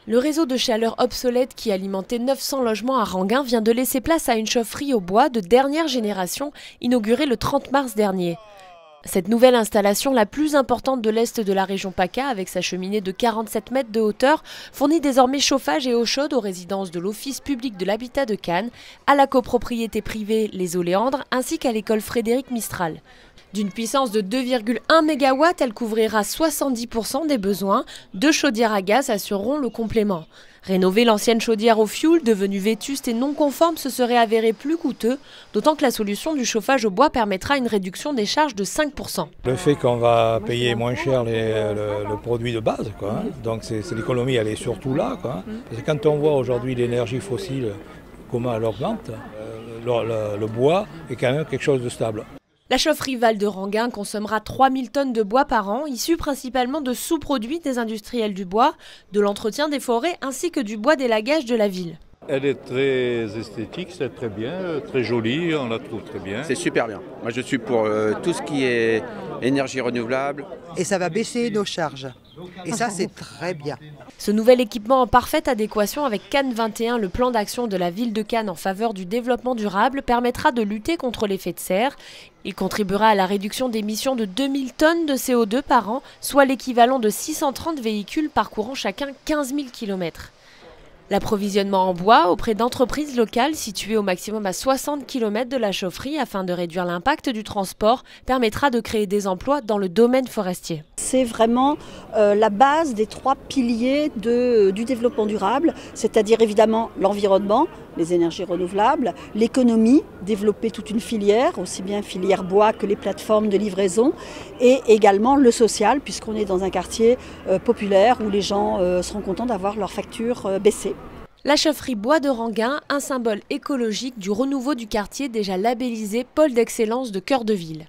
Le réseau de chaleur obsolète qui alimentait 900 logements à Ranguin vient de laisser place à une chaufferie au bois de dernière génération, inaugurée le 30 mars dernier. Cette nouvelle installation, la plus importante de l'est de la région PACA, avec sa cheminée de 47 mètres de hauteur, fournit désormais chauffage et eau chaude aux résidences de l'Office public de l'habitat de Cannes, à la copropriété privée Les Oléandres, ainsi qu'à l'école Frédéric Mistral. D'une puissance de 2,1 MW, elle couvrira 70% des besoins. 2 chaudières à gaz assureront le complément. Rénover l'ancienne chaudière au fioul, devenue vétuste et non conforme, se serait avéré plus coûteux, d'autant que la solution du chauffage au bois permettra une réduction des charges de 5%. Le fait qu'on va payer moins cher le produit de base, quoi, hein. Donc c'est l'économie, elle est surtout là, quoi, hein. Parce que quand on voit aujourd'hui l'énergie fossile, comment elle augmente, le bois est quand même quelque chose de stable. La chaufferie Val de Ranguin consommera 3000 tonnes de bois par an, issus principalement de sous-produits des industriels du bois, de l'entretien des forêts ainsi que du bois d'élagage de la ville. Elle est très esthétique, c'est très bien, très jolie, on la trouve très bien. C'est super bien. Moi je suis pour tout ce qui est énergie renouvelable. Et ça va baisser nos charges. Et ça c'est très bien. Ce nouvel équipement en parfaite adéquation avec Cannes 21, le plan d'action de la ville de Cannes en faveur du développement durable, permettra de lutter contre l'effet de serre. Il contribuera à la réduction d'émissions de 2000 tonnes de CO2 par an, soit l'équivalent de 630 véhicules parcourant chacun 15 000 km. L'approvisionnement en bois auprès d'entreprises locales situées au maximum à 60 km de la chaufferie afin de réduire l'impact du transport permettra de créer des emplois dans le domaine forestier. C'est vraiment la base des 3 piliers du développement durable, c'est-à-dire évidemment l'environnement, les énergies renouvelables, l'économie, développer toute une filière, aussi bien filière bois que les plateformes de livraison, et également le social, puisqu'on est dans un quartier populaire où les gens seront contents d'avoir leurs factures baissées. La chaufferie Bois de Ranguin, un symbole écologique du renouveau du quartier déjà labellisé pôle d'excellence de cœur de ville.